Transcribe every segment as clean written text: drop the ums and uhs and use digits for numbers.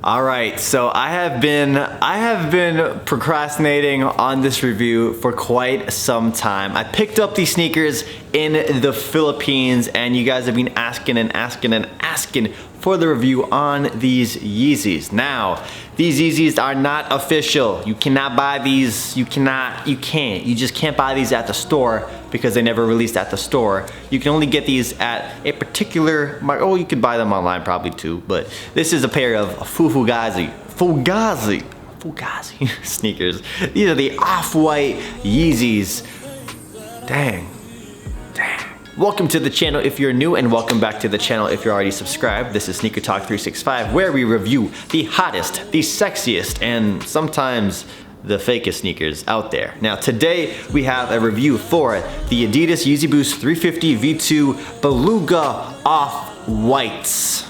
All right, so I have been procrastinating on this review for quite some time. I picked up these sneakers in the Philippines, and you guys have been asking for the review on these Yeezys. Now, these Yeezys are not official. You cannot buy these. You just can't buy these at the store because they never released at the store. You can only get these at a particular, oh, you could buy them online probably too, but this is a pair of Fugazi sneakers. These are the off-white Yeezys. Dang. Welcome to the channel if you're new, and welcome back to the channel if you're already subscribed. This is SneakerTalk365, where we review the hottest, the sexiest, and sometimes the fakest sneakers out there. Now today we have a review for the Adidas Yeezy Boost 350 V2 Beluga Off-Whites.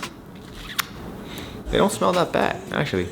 They don't smell that bad, actually.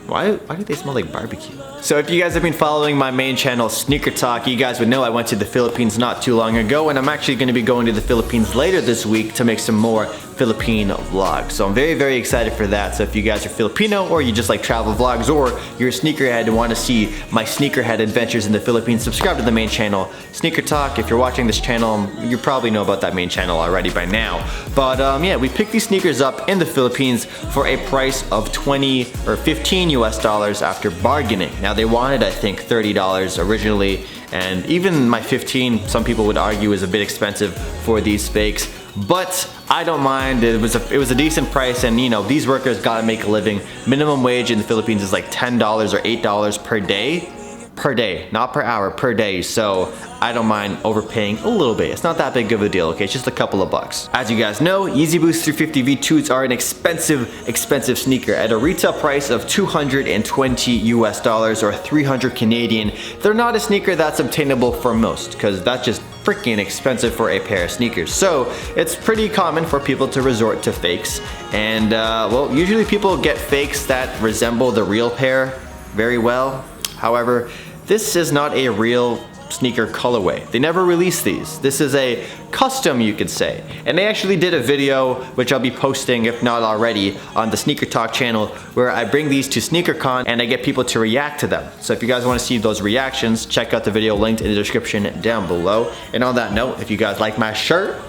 Why do they smell like barbecue? So if you guys have been following my main channel, Sneaker Talk, you guys would know I went to the Philippines not too long ago, and I'm actually going to be going to the Philippines later this week to make some more Philippine vlogs. So I'm very, very excited for that. So if you guys are Filipino, or you just like travel vlogs, or you're a sneakerhead and want to see my sneakerhead adventures in the Philippines, subscribe to the main channel, Sneaker Talk. If you're watching this channel, you probably know about that main channel already by now. But yeah, we picked these sneakers up in the Philippines for a price of $20 or $15 US after bargaining. Now they wanted, I think, $30 originally, and even my 15, some people would argue, is a bit expensive for these fakes. But I don't mind. It was a decent price, and you know, these workers gotta make a living. Minimum wage in the Philippines is like $10 or $8 per day. Per day, not per hour, per day. So I don't mind overpaying a little bit. It's not that big of a deal, okay? It's just a couple of bucks. As you guys know, Yeezy Boost 350 V2s are an expensive sneaker. At a retail price of $220 US or 300 Canadian, they're not a sneaker that's obtainable for most, because that's just freaking expensive for a pair of sneakers. So it's pretty common for people to resort to fakes, and well, usually people get fakes that resemble the real pair very well. However, this is not a real sneaker colorway. They never released these. This is a custom, you could say. And they actually did a video, which I'll be posting, if not already, on the Sneaker Talk channel, where I bring these to SneakerCon and I get people to react to them. So if you guys want to see those reactions, check out the video linked in the description down below. And on that note, if you guys like my shirt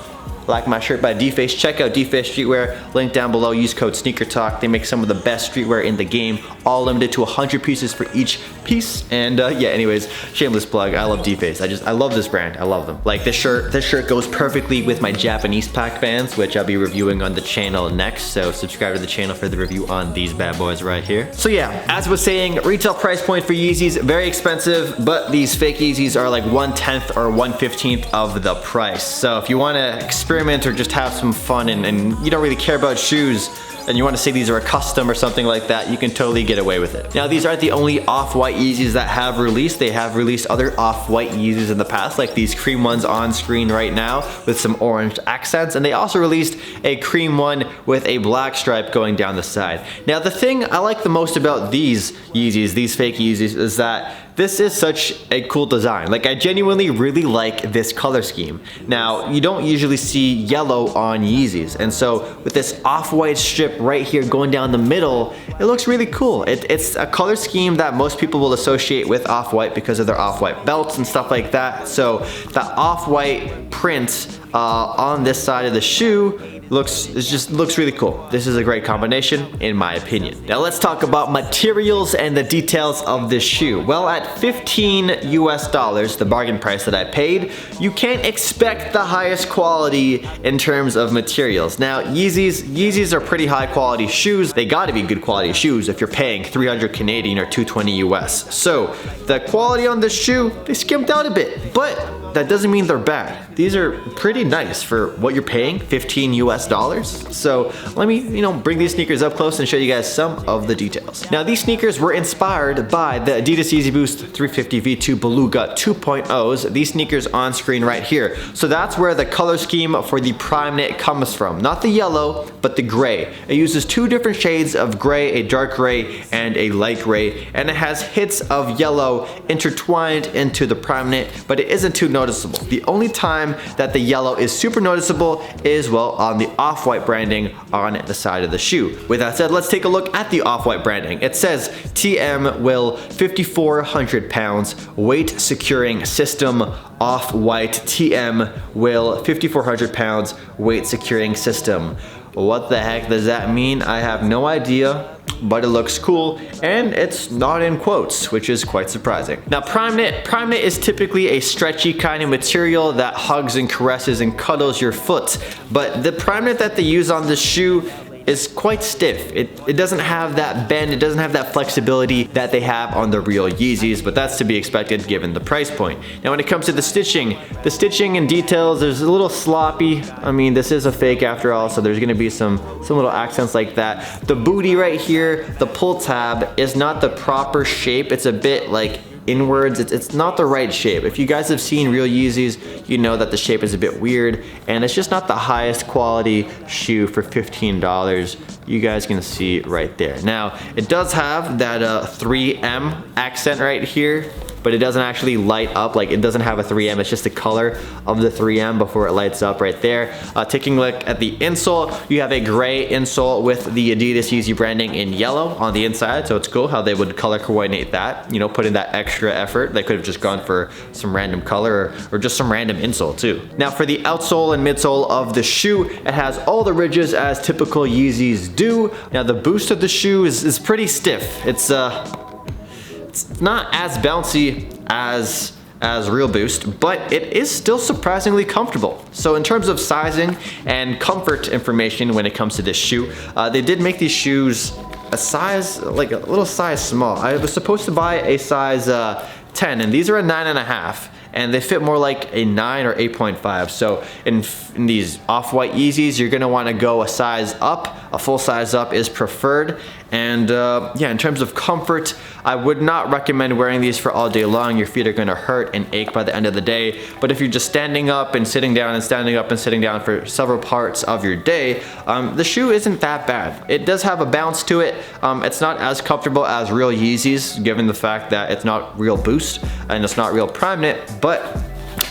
by DFace, check out DFace Streetwear, link down below. Use code SneakerTalk. They make some of the best streetwear in the game, all limited to 100 pieces for each piece. And yeah, anyways, shameless plug, I love DFace. I love this brand. I love them. Like this shirt goes perfectly with my Japanese pack fans, which I'll be reviewing on the channel next. So subscribe to the channel for the review on these bad boys right here. So yeah, as I was saying, retail price point for Yeezys, very expensive, but these fake Yeezys are like 1/10 or 1/15 of the price. So if you want to experiment or just have some fun, and you don't really care about shoes, and you want to say these are a custom or something like that, you can totally get away with it. Now, these aren't the only off-white Yeezys that have released. They have released other off-white Yeezys in the past, like these cream ones on screen right now with some orange accents, and they also released a cream one with a black stripe going down the side. Now, the thing I like the most about these Yeezys, these fake Yeezys, is that this is such a cool design. Like, I genuinely really like this color scheme. Now, you don't usually see yellow on Yeezys, and so with this off-white strip right here going down the middle, it looks really cool. It's a color scheme that most people will associate with off-white because of their off-white belts and stuff like that. So the off-white print on this side of the shoe just looks really cool. This is a great combination in my opinion. Now let's talk about materials and the details of this shoe. Well, at $15 US, the bargain price that I paid, you can't expect the highest quality in terms of materials. Now Yeezys are pretty high quality shoes. They gotta be good quality shoes if you're paying 300 Canadian or 220 US. So the quality on this shoe, they skimped out a bit, but that doesn't mean they're bad. These are pretty nice for what you're paying, $15 US. So let me, bring these sneakers up close and show you guys some of the details. Now, these sneakers were inspired by the Adidas Yeezy Boost 350 V2 Beluga 2.0s. These sneakers on screen right here. So that's where the color scheme for the prime knit comes from. Not the yellow, but the gray. It uses two different shades of gray, a dark gray and a light gray, and it has hits of yellow intertwined into the prime knit, but it isn't too noticeable. The only time time that the yellow is super noticeable is, well, on the off-white branding on the side of the shoe. With that said, let's take a look at the off-white branding. It says TM will 5,400 pounds weight securing system, off-white TM will 5,400 pounds weight securing system. What the heck does that mean? I have no idea, but it looks cool, and it's not in quotes, which is quite surprising. Now, prime knit is typically a stretchy kind of material that hugs and caresses and cuddles your foot, but the prime knit that they use on this shoe is quite stiff. It doesn't have that bend, it doesn't have that flexibility that they have on the real Yeezys, but that's to be expected given the price point. Now when it comes to the stitching and details, there's a little sloppy. I mean, this is a fake after all, so there's gonna be some little accents like that. The booty right here, the pull tab is not the proper shape. It's a bit like inwards. It's not the right shape. If you guys have seen real Yeezys, you know that the shape is a bit weird, and it's just not the highest quality shoe for $15. You guys can see right there. Now, it does have that 3M accent right here, but it doesn't actually light up. Like, it doesn't have a 3M, it's just the color of the 3M before it lights up right there. Taking a look at the insole, you have a gray insole with the Adidas Yeezy branding in yellow on the inside, so it's cool how they would color coordinate that, you know, put in that extra effort. They could have just gone for some random color or just some random insole too. Now for the outsole and midsole of the shoe, it has all the ridges as typical Yeezys do. Now the boost of the shoe is pretty stiff. It's not as bouncy as Real Boost, but it is still surprisingly comfortable. So in terms of sizing and comfort information when it comes to this shoe, they did make these shoes a size, like a little size small. I was supposed to buy a size 10, and these are a 9.5. And they fit more like a 9 or 8.5. So in these off-white Yeezys, you're gonna wanna go a size up. A full size up is preferred. And yeah, in terms of comfort, I would not recommend wearing these for all day long. Your feet are gonna hurt and ache by the end of the day. But if you're just standing up and sitting down and standing up and sitting down for several parts of your day, the shoe isn't that bad. It does have a bounce to it. It's not as comfortable as real Yeezys, given the fact that it's not Real Boost and it's not real Prime Knit, but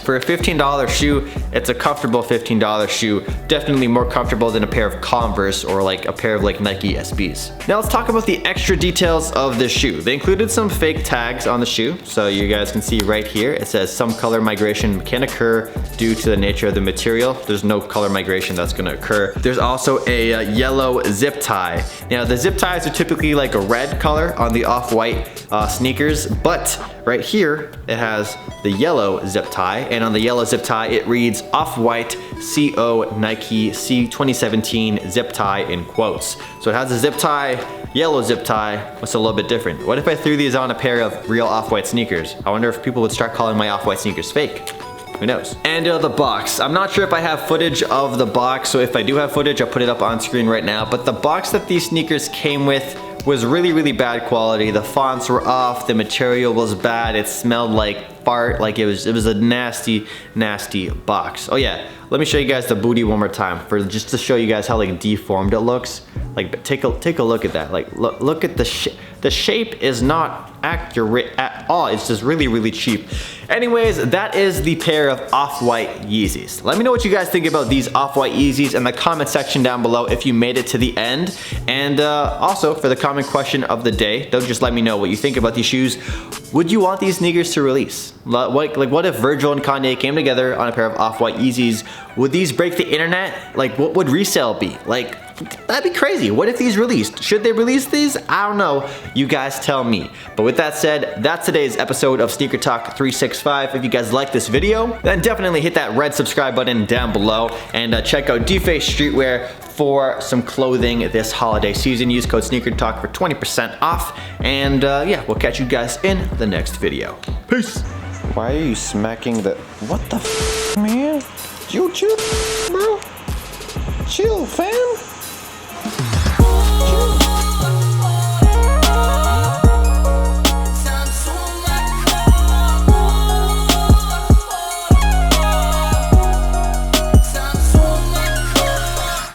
for a $15 shoe, it's a comfortable $15 shoe. Definitely more comfortable than a pair of Converse or like a pair of like Nike SBs. Now let's talk about the extra details of this shoe. They included some fake tags on the shoe. So you guys can see right here, it says some color migration can occur due to the nature of the material. There's no color migration that's gonna occur. There's also a yellow zip tie. Now the zip ties are typically like a red color on the off-white sneakers, but right here, it has the yellow zip tie, and on the yellow zip tie, it reads Off-White CO Nike C 2017 zip tie in quotes. So it has a zip tie, yellow zip tie, what's a little bit different. What if I threw these on a pair of real off-white sneakers? I wonder if people would start calling my off-white sneakers fake. Who knows? And the box. I'm not sure if I have footage of the box, so if I do have footage, I'll put it up on screen right now, but the box that these sneakers came with was really bad quality. The fonts were off, the material was bad, it smelled like fart, like it was a nasty box. Oh yeah, let me show you guys the booty one more time just to show you guys how like deformed it looks. Like take a look at that. Like look at the shape is not accurate at all. It's just really cheap. Anyways, that is the pair of off-white Yeezys. Let me know what you guys think about these off-white Yeezys in the comment section down below if you made it to the end. And also for the comment question of the day, don't just let me know what you think about these shoes. Would you want these sneakers to release? Like what if Virgil and Kanye came together on a pair of off-white Yeezys? Would these break the internet? Like what would resale be? Like that'd be crazy. What if these released? Should they release these? I don't know. You guys tell me. But with that said, that's today's episode of Sneaker Talk 365. If you guys like this video, then definitely hit that red subscribe button down below and check out Deface Streetwear for some clothing this holiday season. Use code SneakerTalk for 20% off. And yeah, we'll catch you guys in the next video. Peace. Why are you smacking the... What the f***, man? You chill, bro? Chill, fam.